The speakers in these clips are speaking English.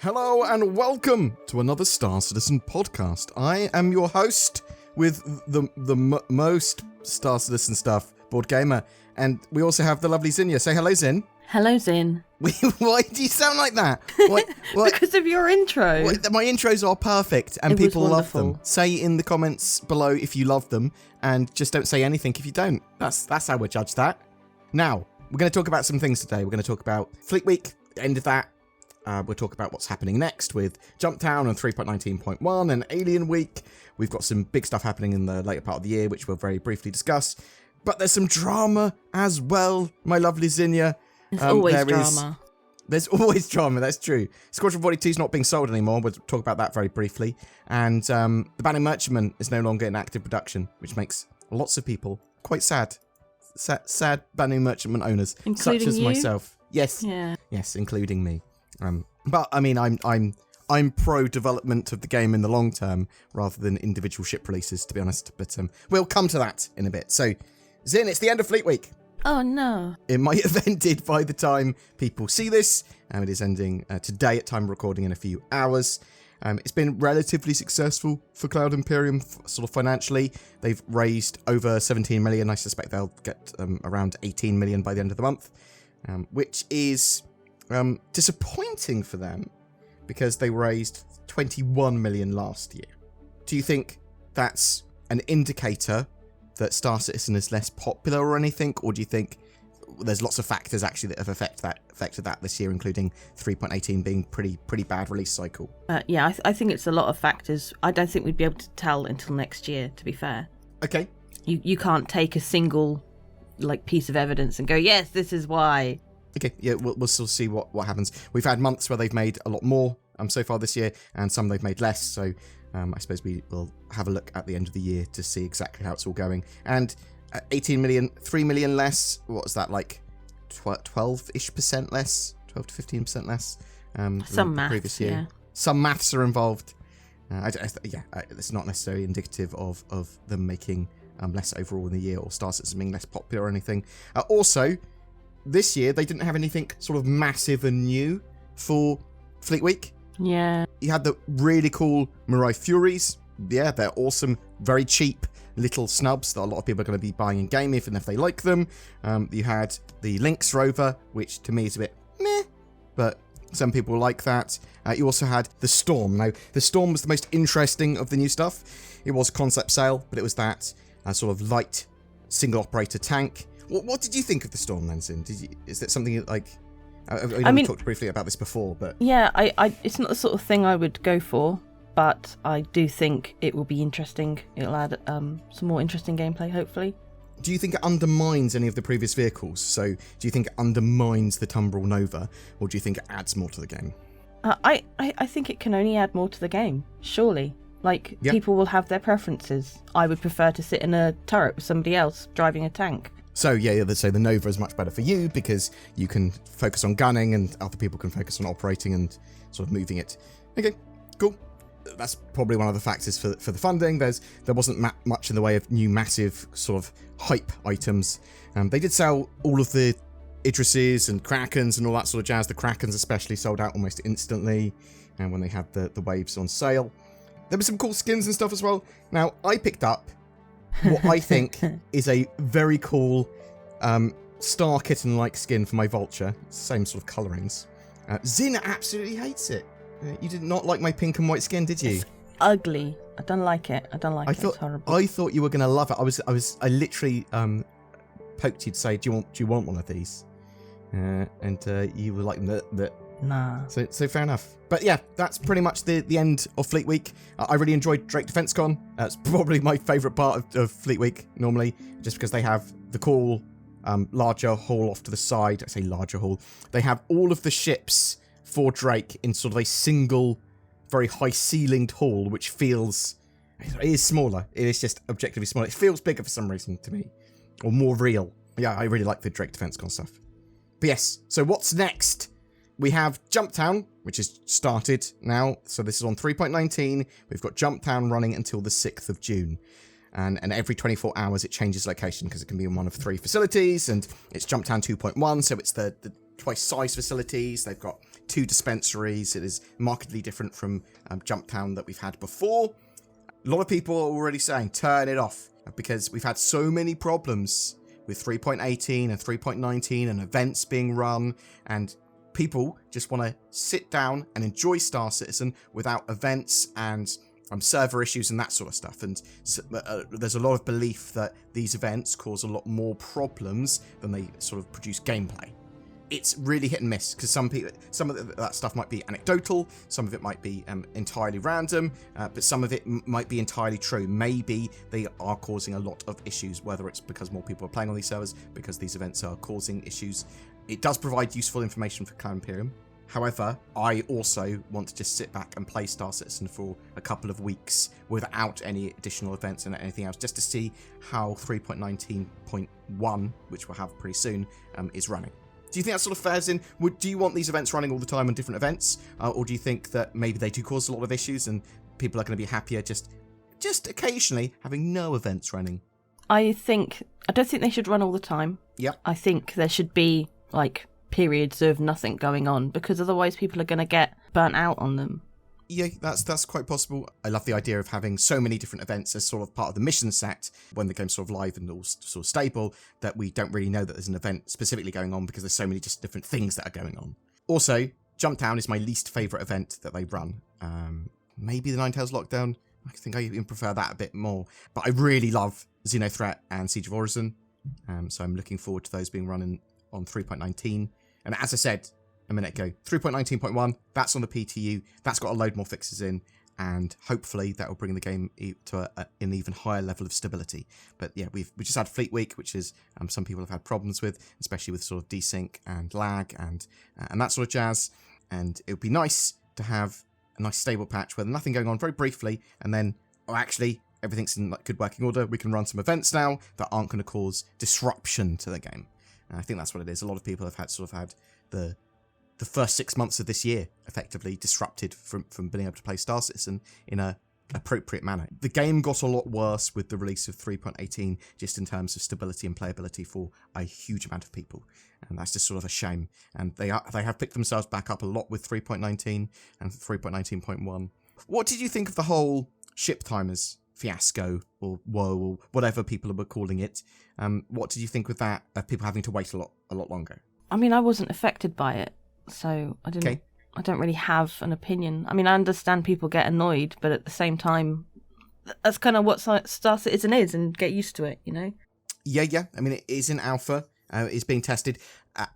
Hello and welcome to another Star Citizen podcast. I am your host with the most Star Citizen stuff, BoredGamer, and we also have the lovely Zinnia. Say hello, Zin. Hello, Zin. Why do you sound like that? What? Because of your intro. My intros are perfect and people love them. Say in the comments below if you love them and just don't say anything if you don't. That's how we judge that. Now, we're going to talk about some things today. We're going to talk about Fleet Week, the end of that. We'll talk about what's happening next with Jumptown and 3.19.1 and Alien Week. We've got some big stuff happening in the later part of the year, which we'll very briefly discuss. But there's some drama as well, my lovely Zinnia. There's always drama. There's always drama, that's true. Squadron 42 is not being sold anymore. We'll talk about that very briefly. And the Banning Merchantman is no longer in active production, which makes lots of people quite sad. Sad Banning Merchantman owners, including such as you? myself. Yes. Yeah. Yes, including me. But I mean, I'm pro development of the game in the long term rather than individual ship releases, to be honest. But we'll come to that in a bit. So, Zin, it's the end of Fleet Week. Oh no! It might have ended by the time people see this. It is ending today at time of recording in a few hours. It's been relatively successful for Cloud Imperium, sort of financially. They've raised over 17 million. I suspect they'll get around 18 million by the end of the month, which is disappointing for them because they raised 21 million last year. Do you think that's an indicator that Star Citizen is less popular or anything, or do you think there's lots of factors actually that have affected that this year, including 3.18 being pretty bad release cycle? Yeah, I think it's a lot of factors. I don't think we'd be able to tell until next year, to be fair. Okay. You can't take a single piece of evidence and go, yes, this is why. Okay, yeah, we'll still see what happens. We've had months where they've made a lot more so far this year, and some they've made less, so I suppose we will have a look at the end of the year to see exactly how it's all going. And 18 million, 3 million less, what was that, like 12-ish% less? 12 to 15% less than the previous year. Yeah. Some maths are involved. It's not necessarily indicative of them making less overall in the year or Star Citizen being less popular or anything. Also, this year, they didn't have anything sort of massive and new for Fleet Week. Yeah. You had the really cool Mirai Furies. Yeah, they're awesome, very cheap little snubs that a lot of people are going to be buying in game, even if they like them. You had the Lynx rover, which to me is a bit meh, but some people like that. You also had the Storm. Now, the Storm was the most interesting of the new stuff. It was a concept sale, but it was that sort of light single operator tank. What did you think of the Storm then, Zin? Is that something like... I mean, we talked briefly about this before, but... Yeah, it's not the sort of thing I would go for, but I do think it will be interesting. It'll add some more interesting gameplay, hopefully. Do you think it undermines any of the previous vehicles? So, do you think it undermines the Tumbril Nova, or do you think it adds more to the game? I think it can only add more to the game, surely. People will have their preferences. I would prefer to sit in a turret with somebody else driving a tank. So, yeah, they say the Nova is much better for you because you can focus on gunning and other people can focus on operating and sort of moving it. Okay, cool. That's probably one of the factors for the funding. There wasn't much in the way of new massive sort of hype items. They did sell all of the Idrises and Krakens and all that sort of jazz. The Krakens especially sold out almost instantly when they had the waves on sale. There were some cool skins and stuff as well. Now, I picked up what I think is a very cool Star Kitten-like skin for my Vulture. Same sort of colourings. Zin absolutely hates it. You did not like my pink and white skin, did you? It's ugly. I don't like it. It's horrible. I thought you were going to love it. I literally poked you to say, do you want one of these? And you were like, nah. So fair enough. But yeah, that's pretty much the end of Fleet Week. I really enjoyed Drake Defense Con. It's probably my favourite part of Fleet Week, normally, just because they have the cool larger hull off to the side. I say larger hull. They have all of the ships for Drake in sort of a single, very high-ceilinged hull, which feels... It is smaller. It is just objectively smaller. It feels bigger for some reason to me. Or more real. Yeah, I really like the Drake Defense Con stuff. But yes, so what's next? We have Jumptown, which has started now. So this is on 3.19. We've got Jumptown running until the 6th of June. And every 24 hours it changes location because it can be in one of 3 facilities. And it's Jumptown 2.1, so it's the twice size facilities. They've got 2 dispensaries. It is markedly different from Jumptown that we've had before. A lot of people are already saying, turn it off, because we've had so many problems with 3.18 and 3.19 and events being run, and people just want to sit down and enjoy Star Citizen without events and server issues and that sort of stuff. And there's a lot of belief that these events cause a lot more problems than they sort of produce gameplay. It's really hit and miss, because some of that stuff might be anecdotal, some of it might be entirely random, but some of it might be entirely true. Maybe they are causing a lot of issues, whether it's because more people are playing on these servers, because these events are causing issues. It does provide useful information for Cloud Imperium. However, I also want to just sit back and play Star Citizen for a couple of weeks without any additional events and anything else, just to see how 3.19.1, which we'll have pretty soon, is running. Do you think that sort of fares in? Do you want these events running all the time on different events? Or do you think that maybe they do cause a lot of issues and people are going to be happier just occasionally having no events running? I don't think they should run all the time. Yep. I think there should be, like, periods of nothing going on, because otherwise people are going to get burnt out on them. Yeah, that's quite possible. I love the idea of having so many different events as sort of part of the mission set when the game's sort of live and all sort of stable, that we don't really know that there's an event specifically going on because there's so many just different things that are going on. Also, Jumptown is my least favourite event that they run. Maybe the Ninetales Lockdown. I think I even prefer that a bit more. But I really love Xenothreat and Siege of Orison. So I'm looking forward to those being run on 3.19. And as I said a minute ago, 3.19.1, that's on the PTU. That's got a load more fixes in, and hopefully that will bring the game to an even higher level of stability. But yeah, we just had Fleet Week, which is some people have had problems with, especially with sort of desync and lag and that sort of jazz. And it would be nice to have a nice stable patch where there's nothing going on very briefly, and then actually everything's in like good working order. We can run some events now that aren't going to cause disruption to the game. And I think that's what it is. A lot of people have had the first 6 months of this year effectively disrupted from being able to play Star Citizen in a appropriate manner. The game got a lot worse with the release of 3.18, just in terms of stability and playability for a huge amount of people, and that's just sort of a shame. And they have picked themselves back up a lot with 3.19 and 3.19.1. What did you think of the whole ship timers fiasco, or woe, or whatever people were calling it? What did you think with that, of people having to wait a lot longer? I mean, I wasn't affected by it, so I didn't. Okay. I don't really have an opinion. I mean, I understand people get annoyed, but at the same time, that's kind of what Star Citizen is, and get used to it, you know? Yeah. I mean, it is in alpha. It's being tested,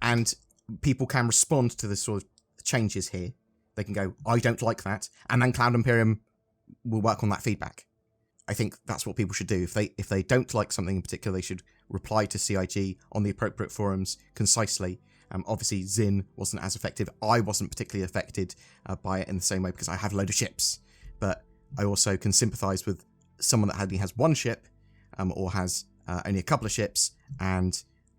and people can respond to the sort of changes here. They can go, I don't like that, and then Cloud Imperium will work on that feedback. I think that's what people should do. If they don't like something in particular, they should reply to CIG on the appropriate forums concisely. Obviously, Zin wasn't as effective. I wasn't particularly affected by it in the same way because I have a load of ships. But I also can sympathise with someone that only has one ship, or has only a couple of ships,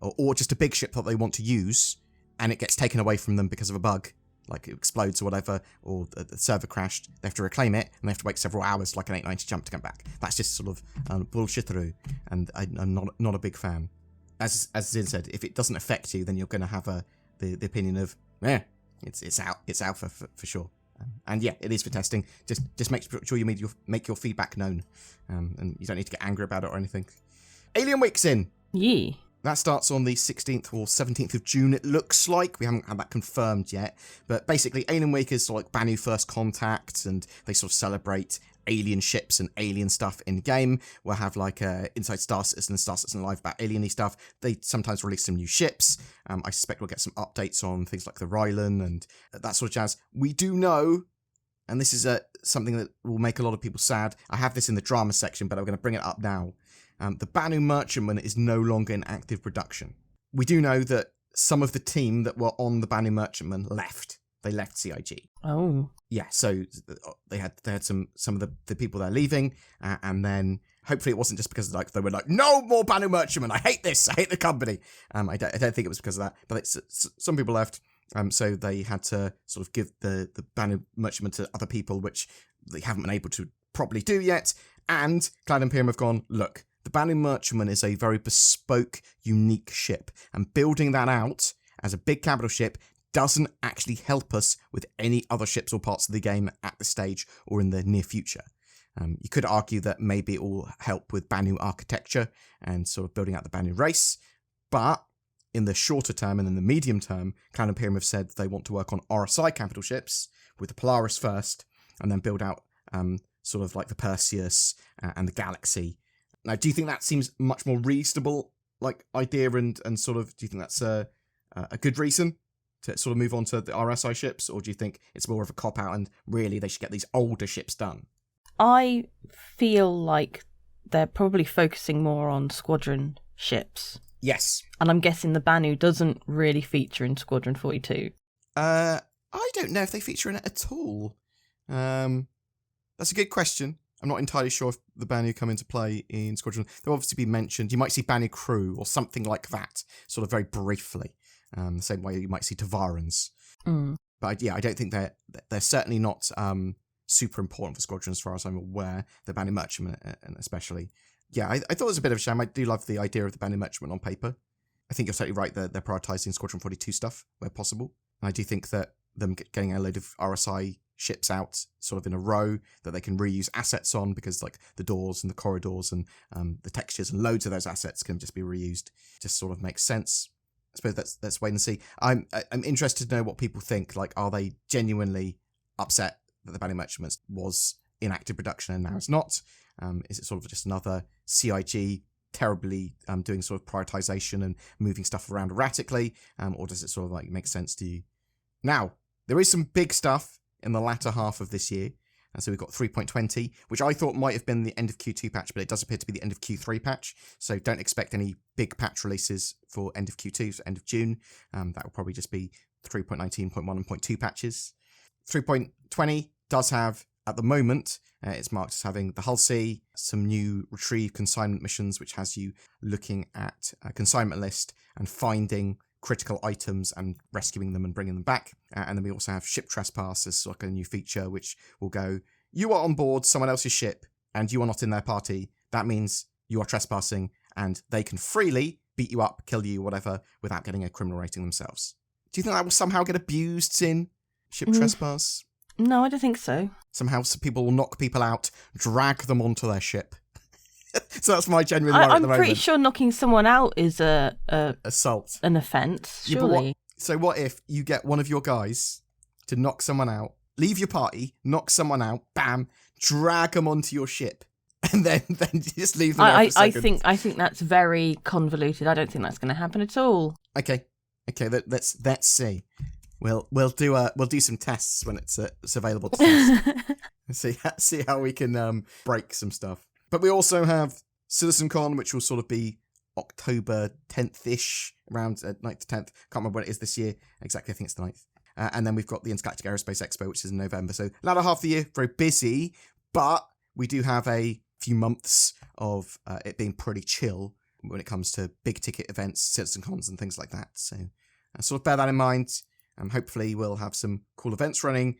or just a big ship that they want to use, and it gets taken away from them because of a bug, like it explodes or whatever, or the server crashed. They have to reclaim it, and they have to wait several hours, like an 890 jump, to come back. That's just sort of bullshittery, and I'm not a big fan. As Zin said, if it doesn't affect you, then you're going to have the opinion of, it's alpha for sure. And yeah, it is for testing. Just make sure you make your feedback known, and you don't need to get angry about it or anything. Alien Week's in. Yeah. That starts on the 16th or 17th of June, it looks like. We haven't had that confirmed yet. But basically, Alien Week is sort of like Banu First Contact, and they sort of celebrate alien ships and alien stuff in-game. We'll have like Inside Star Citizen and Star Citizen Live about alien-y stuff. They sometimes release some new ships. I suspect we'll get some updates on things like the Rylan and that sort of jazz. We do know, and this is something that will make a lot of people sad. I have this in the drama section, but I'm going to bring it up now. The Banu Merchantman is no longer in active production. We do know that some of the team that were on the Banu Merchantman left. They left CIG. Oh. Yeah, so they had some of the people there leaving, and then hopefully it wasn't just because like they were like, no more Banu Merchantman, I hate this, I hate the company. I don't think it was because of that, but some people left, so they had to sort of give the Banu Merchantman to other people, which they haven't been able to properly do yet. And Cloud Imperium have gone, look, the Banu Merchantman is a very bespoke, unique ship, and building that out as a big capital ship doesn't actually help us with any other ships or parts of the game at this stage or in the near future. You could argue that maybe it will help with Banu architecture and sort of building out the Banu race, but in the shorter term and in the medium term, Cloud Imperium have said they want to work on RSI capital ships with the Polaris first, and then build out sort of like the Perseus and the Galaxy. Now, do you think that seems much more reasonable, like idea, and sort of, do you think that's a good reason to sort of move on to the RSI ships, or do you think it's more of a cop out and really they should get these older ships done? I feel like they're probably focusing more on Squadron ships. Yes. And I'm guessing the Banu doesn't really feature in Squadron 42. I don't know if they feature in it at all. That's a good question. I'm not entirely sure if the Banu come into play in Squadron. They'll obviously be mentioned. You might see Banu crew or something like that, sort of very briefly. The same way you might see Tavarans. But I don't think they're certainly not super important for Squadron as far as I'm aware. The Banu merchantmen especially. Yeah, I thought it was a bit of a shame. I do love the idea of the Banu merchantmen on paper. I think you're totally right that they're prioritising Squadron 42 stuff where possible. And I do think that them getting a load of RSI ships out sort of in a row that they can reuse assets on, because like the doors and the corridors and the textures and loads of those assets can just be reused, just sort of makes sense. I suppose let's wait and see. I'm interested to know what people think. Like, are they genuinely upset that the Banu merchantmen was in active production and now it's not? Is it sort of just another CIG terribly doing sort of prioritization and moving stuff around erratically, or does it sort of like make sense to you? Now, there is some big stuff in the latter half of this year. So we've got 3.20, which I thought might have been the end of Q2 patch, but it does appear to be the end of Q3 patch. So don't expect any big patch releases for end of Q2, so end of June. That will probably just be 3.19, 0.1 and 0.2 patches. 3.20 does have, at the moment, it's marked as having the Hull C, some new retrieve consignment missions, which has you looking at a consignment list and finding critical items and rescuing them and bringing them back. And then we also have ship trespass as like a new feature, which will go, you are on board someone else's ship and you are not in their party. That means you are trespassing and they can freely beat you up, kill you, whatever, without getting a criminal rating themselves. Do you think that will somehow get abused in ship trespass? No, I don't think so. Somehow some people will knock people out, drag them onto their ship. So that's my genuine worry at the moment. I'm pretty sure knocking someone out is assault, an offence, surely. Yeah, so what if you get one of your guys to knock someone out, leave your party, knock someone out, bam, drag them onto your ship, and then just leave them there for a second? I think that's very convoluted. I don't think that's going to happen at all. Okay. Let's see. We'll do some tests when it's available to test. see how we can break some stuff. But we also have CitizenCon, which will sort of be October 10th-ish, around 9th to 10th. Can't remember when it is this year. Exactly, I think it's the 9th. And then we've got the Intergalactic Aerospace Expo, which is in November. So latter half of the year, very busy, but we do have a few months of it being pretty chill when it comes to big ticket events, CitizenCons and things like that. So sort of bear that in mind. Hopefully we'll have some cool events running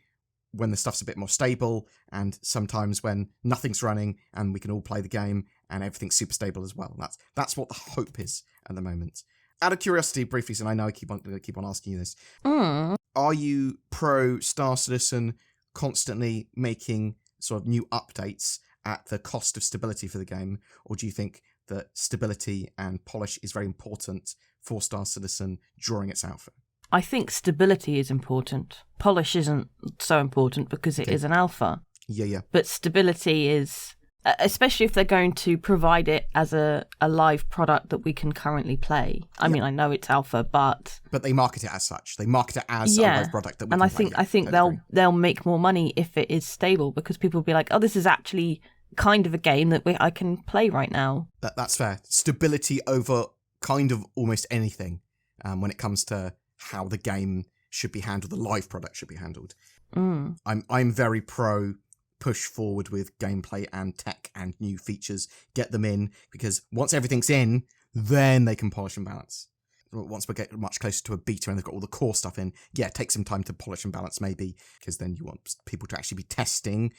when the stuff's a bit more stable, and sometimes when nothing's running and we can all play the game and everything's super stable as well. That's what the hope is at the moment. Out of curiosity, briefly, and I know I keep on asking you this, are you pro Star Citizen constantly making sort of new updates at the cost of stability for the game, or do you think that stability and polish is very important for Star Citizen during its alpha? I think stability is important. Polish isn't so important because it is an alpha. Yeah. But stability is, especially if they're going to provide it as a live product that we can currently play. I mean, I know it's alpha, but they market it as such. They market it as a live product that we can play. And I think they'll make more money if it is stable, because people will be like, oh, this is actually kind of a game that I can play right now. That's fair. Stability over kind of almost anything when it comes to how the game should be handled, the live product should be handled. I'm very pro push forward with gameplay and tech and new features, get them in, because once everything's in, then they can polish and balance. Once we get much closer to a beta and they've got all the core stuff in, take some time to polish and balance maybe, because then you want people to actually be testing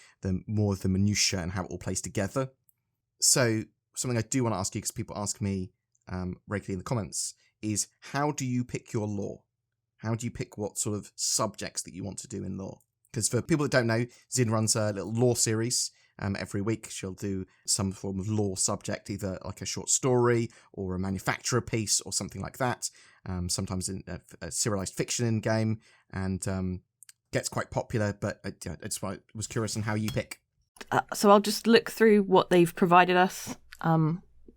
more of the minutiae and how it all plays together. So something I do want to ask you, because people ask me regularly in the comments, is how do you pick your lore? How do you pick what sort of subjects that you want to do in lore? Because for people that don't know, Zin runs a little lore series. Every week she'll do some form of lore subject, either like a short story or a manufacturer piece or something like that. Sometimes in a serialized fiction in game, and gets quite popular. But I just was curious on how you pick. So I'll just look through what they've provided us.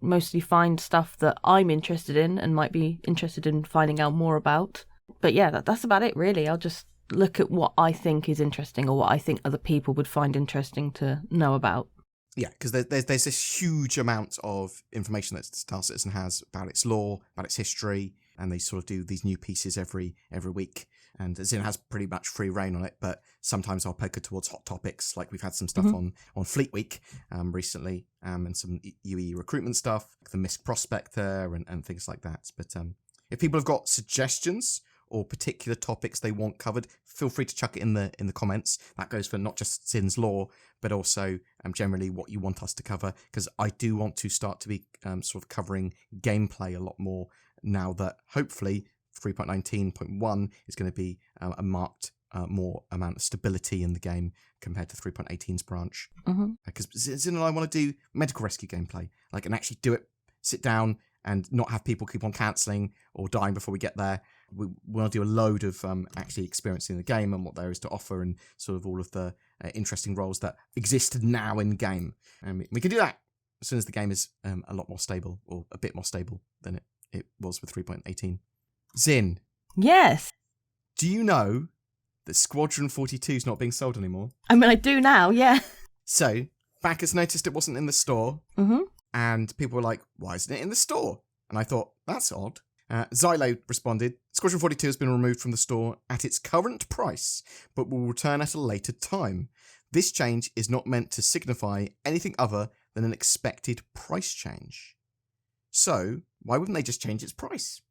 Mostly find stuff that I'm interested in and might be interested in finding out more about. But yeah, that's about it really. I'll just look at what I think is interesting or what I think other people would find interesting to know about. Yeah, because there's this huge amount of information that Star Citizen has about its lore, about its history, and they sort of do these new pieces every week. And Zin has pretty much free reign on it, but sometimes I'll poke her towards hot topics, like we've had some stuff on Fleet Week recently, and some UE recruitment stuff, like the MISC Prospector and things like that. But if people have got suggestions or particular topics they want covered, feel free to chuck it in the comments. That goes for not just Zin's lore, but also generally what you want us to cover, because I do want to start to be sort of covering gameplay a lot more now that hopefully 3.19.1 is going to be a marked more amount of stability in the game compared to 3.18's branch. Because Zin and I want to do medical rescue gameplay, like, and actually do it, sit down and not have people keep on cancelling or dying before we get there. We want to do a load of actually experiencing the game and what there is to offer, and sort of all of the interesting roles that exist now in game. And we can do that as soon as the game is a lot more stable, or a bit more stable than it was with 3.18. Zin. Yes. Do you know that Squadron 42 is not being sold anymore? I mean, I do now, yeah. So, backers noticed it wasn't in the store, and people were like, why isn't it in the store? And I thought, that's odd. Xylo responded, Squadron 42 has been removed from the store at its current price, but will return at a later time. This change is not meant to signify anything other than an expected price change. So, why wouldn't they just change its price?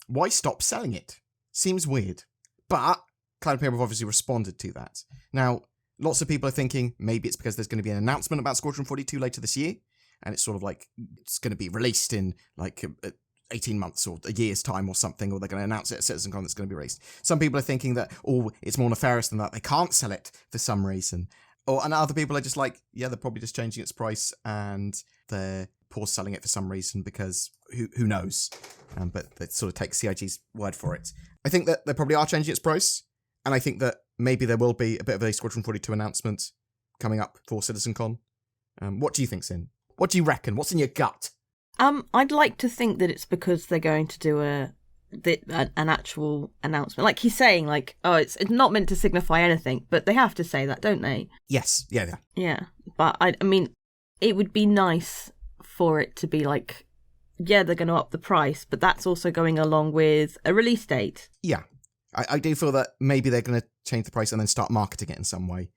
Why stop selling it? Seems weird. But Cloud Imperium have obviously responded to that. Now, lots of people are thinking maybe it's because there's going to be an announcement about Squadron 42 later this year, and it's sort of like it's going to be released in like 18 months or a year's time or something, or they're going to announce it at CitizenCon that's going to be released. Some people are thinking that, it's more nefarious than that. They can't sell it for some reason. And other people are just like, yeah, they're probably just changing its price and they're pause selling it for some reason because who knows? But they sort of take CIG's word for it. I think that they probably are changing its price, and I think that maybe there will be a bit of a Squadron 42 announcement coming up for CitizenCon. What do you think, Sin? What do you reckon? What's in your gut? I'd like to think that it's because they're going to do an actual announcement. Like he's saying, like, it's not meant to signify anything, but they have to say that, don't they? Yes. Yeah. Yeah. But I mean, it would be nice for it to be like, yeah, they're going to up the price, but that's also going along with a release date. Yeah. I do feel that maybe they're going to change the price and then start marketing it in some way.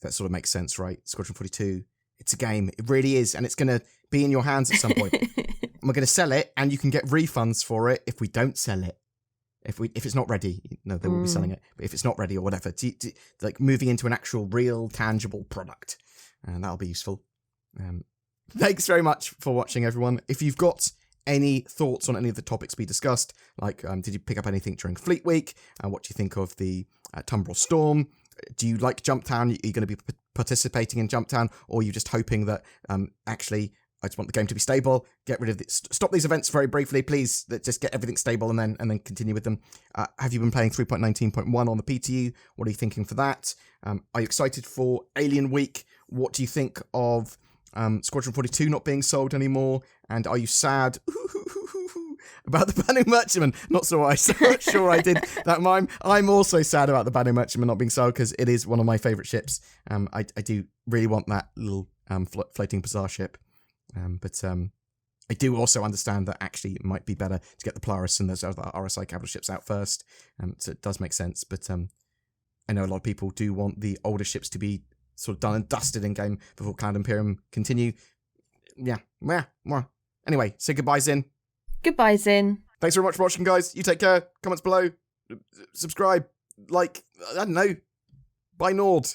That sort of makes sense, right? Squadron 42, it's a game. It really is. And it's going to be in your hands at some point. And we're going to sell it, and you can get refunds for it if we don't sell it. If it's not ready, no, they will be selling it. But if it's not ready or whatever, like moving into an actual, real, tangible product, and that'll be useful. Thanks very much for watching, everyone. If you've got any thoughts on any of the topics we discussed, like did you pick up anything during Fleet Week? What do you think of the Tumbrel Storm? Do you like Jumptown? Are you going to be participating in Jumptown, or are you just hoping that actually I just want the game to be stable? Get rid of stop these events very briefly, please. Just get everything stable and then continue with them. Have you been playing 3.19.1 on the PTU? What are you thinking for that? Are you excited for Alien Week? What do you think of Squadron 42 not being sold anymore? And are you sad about the Banu Merchantman? Not so sure I did that mime. I'm also sad about the Banu Merchantman not being sold because it is one of my favourite ships. I do really want that little floating bazaar ship. But I do also understand that actually it might be better to get the Polaris and those other RSI capital ships out first. So it does make sense. But I know a lot of people do want the older ships to be sort of done and dusted in game before Cloud Imperium continue. Yeah. Anyway, say goodbye, Zin. Goodbye, Zin. Thanks very much for watching, guys. You take care. Comments below. Subscribe. Like, I don't know. Buy Nord.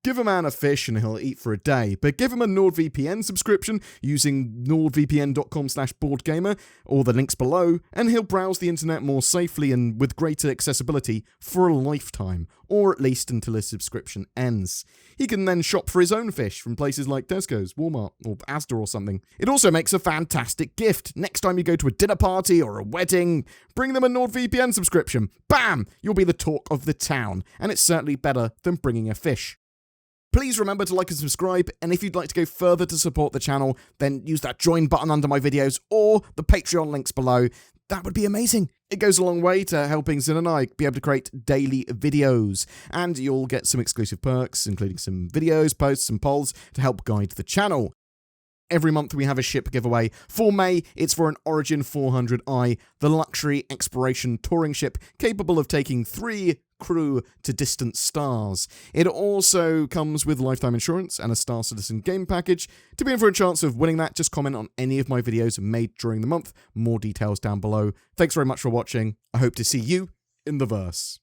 Give a man a fish and he'll eat for a day, but give him a NordVPN subscription using nordvpn.com/BoredGamer or the links below, and he'll browse the internet more safely and with greater accessibility for a lifetime, or at least until his subscription ends. He can then shop for his own fish from places like Tesco's, Walmart, or Asda or something. It also makes a fantastic gift. Next time you go to a dinner party or a wedding, bring them a NordVPN subscription. Bam! You'll be the talk of the town, and it's certainly better than bringing a fish. Please remember to like and subscribe, and if you'd like to go further to support the channel, then use that join button under my videos or the Patreon links below. That would be amazing. It goes a long way to helping Zin and I be able to create daily videos, and you'll get some exclusive perks, including some videos, posts, and polls to help guide the channel. Every month we have a ship giveaway. For May, it's for an Origin 400i, the luxury exploration touring ship capable of taking 3 crew to distant stars. It also comes with lifetime insurance and a Star Citizen game package. To be in for a chance of winning that, just comment on any of my videos made during the month. More details down below. Thanks very much for watching. I hope to see you in the verse.